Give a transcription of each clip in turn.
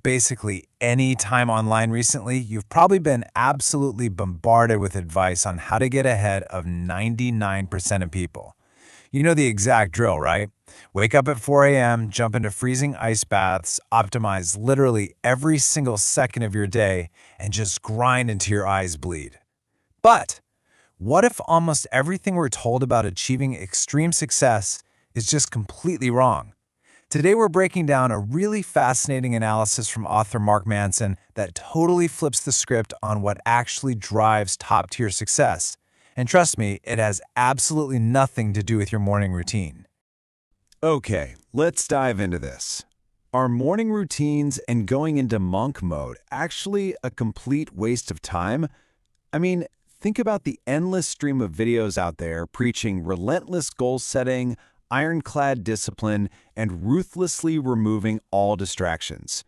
Basically any time online recently, you've probably been absolutely bombarded with advice on how to get ahead of 99% of people. You know the exact drill, right? Wake up at 4 a.m., jump into freezing ice baths, optimize literally every single second of your day, and just grind until your eyes bleed. But what if almost everything we're told about achieving extreme success is just completely wrong? Today we're breaking down a really fascinating analysis from author Mark Manson that totally flips the script on what actually drives top-tier success. And trust me, it has absolutely nothing to do with your morning routine. Okay, let's dive into this. Are morning routines and going into monk mode actually a complete waste of time? I mean, think about the endless stream of videos out there preaching relentless goal setting, ironclad discipline, and ruthlessly removing all distractions.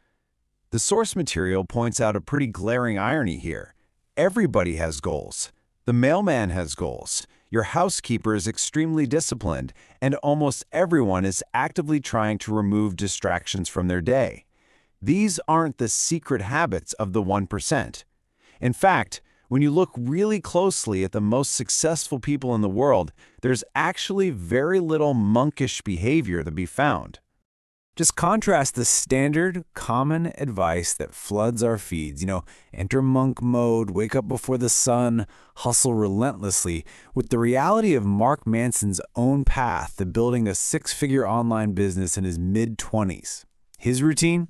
The source material points out a pretty glaring irony here. Everybody has goals. The mailman has goals. Your housekeeper is extremely disciplined, and almost everyone is actively trying to remove distractions from their day. These aren't the secret habits of the 1%. In fact, when you look really closely at the most successful people in the world, there's actually very little monkish behavior to be found. Just contrast the standard, common advice that floods our feeds, enter monk mode, wake up before the sun, hustle relentlessly, with the reality of Mark Manson's own path to building a six-figure online business in his mid-20s. His routine?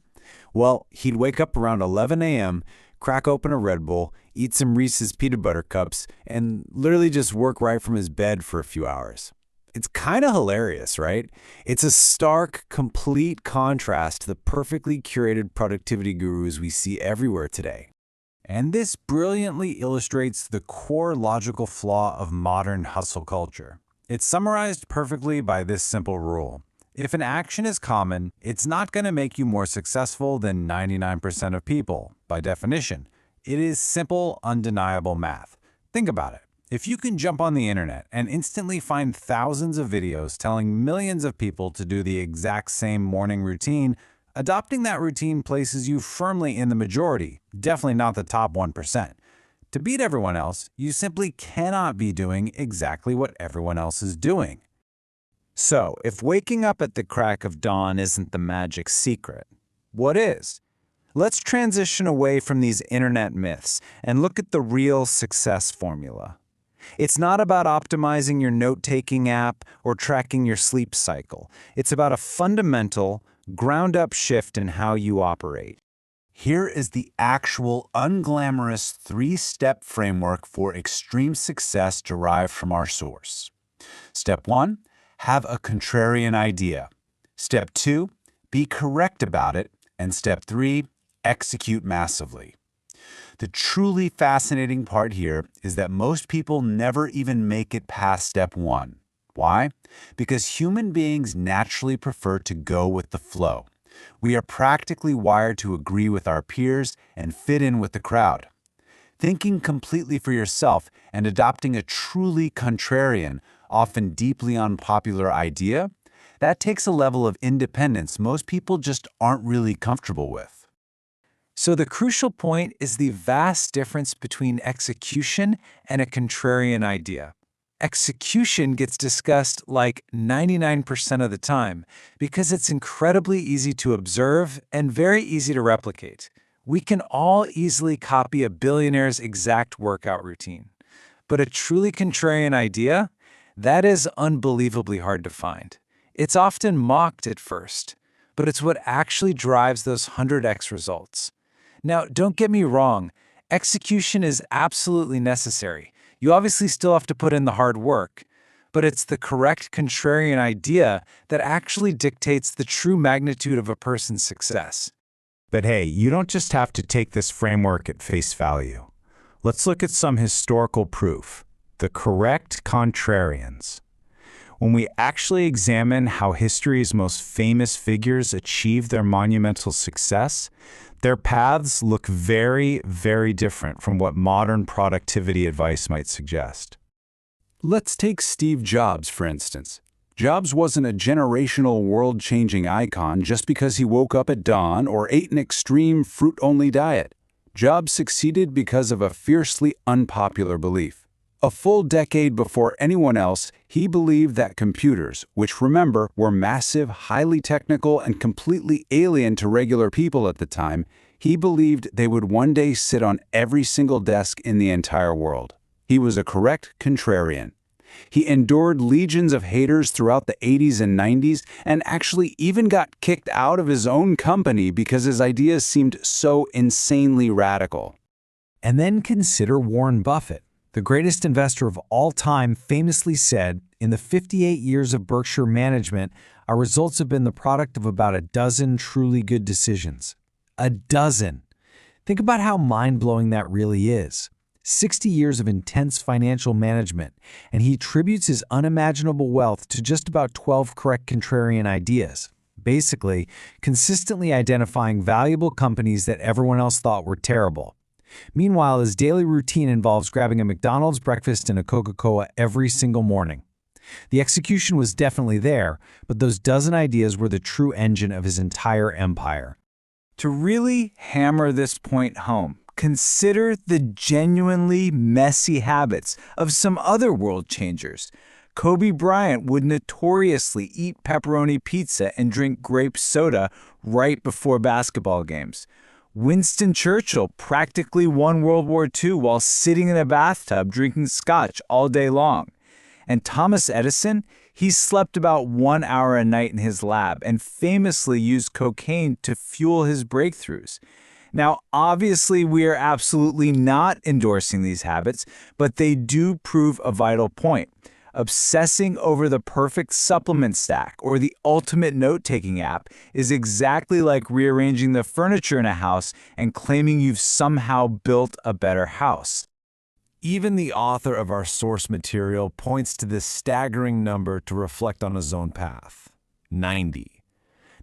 Well, he'd wake up around 11 a.m., crack open a Red Bull, eat some Reese's peanut butter cups, and literally just work right from his bed for a few hours. It's kind of hilarious, right? It's a stark, complete contrast to the perfectly curated productivity gurus we see everywhere today. And this brilliantly illustrates the core logical flaw of modern hustle culture. It's summarized perfectly by this simple rule. If an action is common, it's not going to make you more successful than 99% of people, by definition. It is simple, undeniable math. Think about it. If you can jump on the internet and instantly find thousands of videos telling millions of people to do the exact same morning routine, adopting that routine places you firmly in the majority, definitely not the top 1%. To beat everyone else, you simply cannot be doing exactly what everyone else is doing. So, if waking up at the crack of dawn isn't the magic secret, what is? Let's transition away from these internet myths and look at the real success formula. It's not about optimizing your note-taking app or tracking your sleep cycle. It's about a fundamental, ground-up shift in how you operate. Here is the actual unglamorous three-step framework for extreme success derived from our source. Step 1, have a contrarian idea. Step 2, be correct about it. And step 3, execute massively. The truly fascinating part here is that most people never even make it past step 1. Why? Because human beings naturally prefer to go with the flow. We are practically wired to agree with our peers and fit in with the crowd. Thinking completely for yourself and adopting a truly contrarian, often deeply unpopular idea, that takes a level of independence most people just aren't really comfortable with. So the crucial point is the vast difference between execution and a contrarian idea. Execution gets discussed like 99% of the time because it's incredibly easy to observe and very easy to replicate. We can all easily copy a billionaire's exact workout routine. But a truly contrarian idea? That is unbelievably hard to find. It's often mocked at first, but it's what actually drives those 100x results. Now, don't get me wrong, execution is absolutely necessary. You obviously still have to put in the hard work, but it's the correct contrarian idea that actually dictates the true magnitude of a person's success. But hey, you don't just have to take this framework at face value. Let's look at some historical proof. The correct contrarians. When we actually examine how history's most famous figures achieved their monumental success, their paths look very, very different from what modern productivity advice might suggest. Let's take Steve Jobs, for instance. Jobs wasn't a generational world-changing icon just because he woke up at dawn or ate an extreme fruit-only diet. Jobs succeeded because of a fiercely unpopular belief. A full decade before anyone else, he believed that computers, which remember were massive, highly technical, and completely alien to regular people at the time, he believed they would one day sit on every single desk in the entire world. He was a correct contrarian. He endured legions of haters throughout the 80s and 90s and actually even got kicked out of his own company because his ideas seemed so insanely radical. And then consider Warren Buffett. The greatest investor of all time famously said, "In the 58 years of Berkshire management, our results have been the product of about a dozen truly good decisions." A dozen. Think about how mind-blowing that really is. 60 years of intense financial management, and he attributes his unimaginable wealth to just about 12 correct contrarian ideas. Basically, consistently identifying valuable companies that everyone else thought were terrible. Meanwhile, his daily routine involves grabbing a McDonald's breakfast and a Coca-Cola every single morning. The execution was definitely there, but those dozen ideas were the true engine of his entire empire. To really hammer this point home, consider the genuinely messy habits of some other world changers. Kobe Bryant would notoriously eat pepperoni pizza and drink grape soda right before basketball games. Winston Churchill practically won World War II while sitting in a bathtub drinking scotch all day long. And Thomas Edison, he slept about 1 hour a night in his lab and famously used cocaine to fuel his breakthroughs. Now, obviously, we are absolutely not endorsing these habits, but they do prove a vital point. Obsessing over the perfect supplement stack or the ultimate note-taking app is exactly like rearranging the furniture in a house and claiming you've somehow built a better house. Even the author of our source material points to this staggering number to reflect on his own path. 90.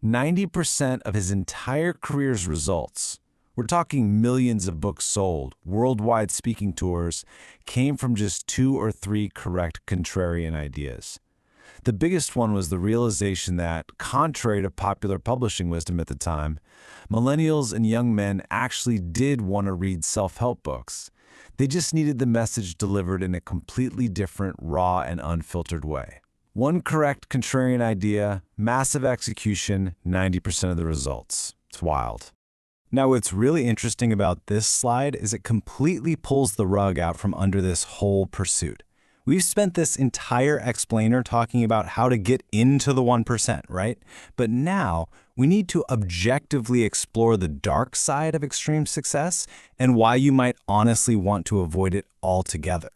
90% of his entire career's results, we're talking millions of books sold, worldwide speaking tours, came from just 2 or 3 correct contrarian ideas. The biggest one was the realization that, contrary to popular publishing wisdom at the time, millennials and young men actually did want to read self-help books. They just needed the message delivered in a completely different, raw, and unfiltered way. One correct contrarian idea, massive execution, 90% of the results. It's wild. Now, what's really interesting about this slide is it completely pulls the rug out from under this whole pursuit. We've spent this entire explainer talking about how to get into the 1%, right? But now we need to objectively explore the dark side of extreme success and why you might honestly want to avoid it altogether.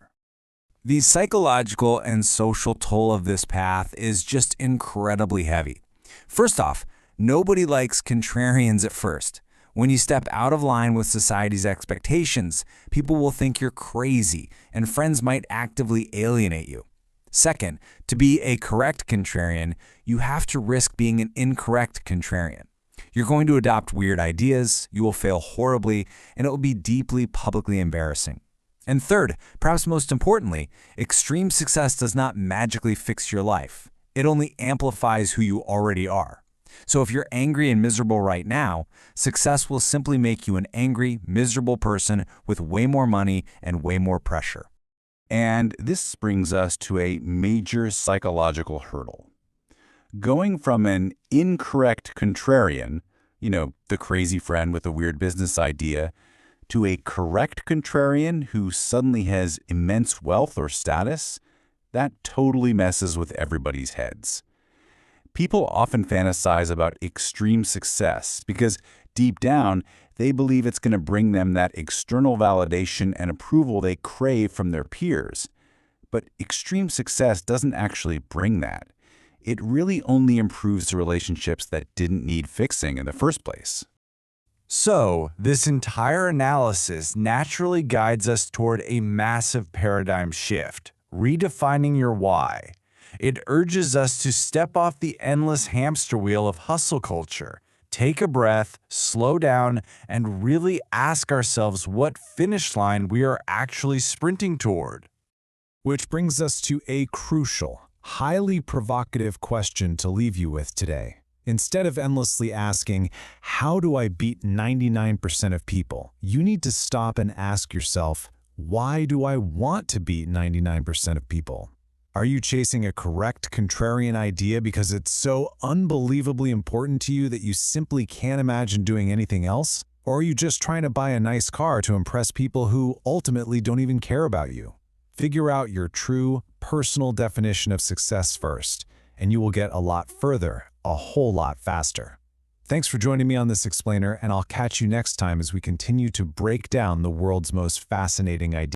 The psychological and social toll of this path is just incredibly heavy. First off, nobody likes contrarians at first. When you step out of line with society's expectations, people will think you're crazy, and friends might actively alienate you. Second, to be a correct contrarian, you have to risk being an incorrect contrarian. You're going to adopt weird ideas, you will fail horribly, and it will be deeply publicly embarrassing. And third, perhaps most importantly, extreme success does not magically fix your life. It only amplifies who you already are. So if you're angry and miserable right now, success will simply make you an angry, miserable person with way more money and way more pressure. And this brings us to a major psychological hurdle. Going from an incorrect contrarian, the crazy friend with a weird business idea, to a correct contrarian who suddenly has immense wealth or status, that totally messes with everybody's heads. People often fantasize about extreme success because deep down, they believe it's going to bring them that external validation and approval they crave from their peers. But extreme success doesn't actually bring that. It really only improves the relationships that didn't need fixing in the first place. So, this entire analysis naturally guides us toward a massive paradigm shift, redefining your why. It urges us to step off the endless hamster wheel of hustle culture, take a breath, slow down, and really ask ourselves what finish line we are actually sprinting toward. Which brings us to a crucial, highly provocative question to leave you with today. Instead of endlessly asking, how do I beat 99% of people? You need to stop and ask yourself, why do I want to beat 99% of people? Are you chasing a correct contrarian idea because it's so unbelievably important to you that you simply can't imagine doing anything else? Or are you just trying to buy a nice car to impress people who ultimately don't even care about you? Figure out your true, personal definition of success first, and you will get a lot further, a whole lot faster. Thanks for joining me on this explainer, and I'll catch you next time as we continue to break down the world's most fascinating ideas.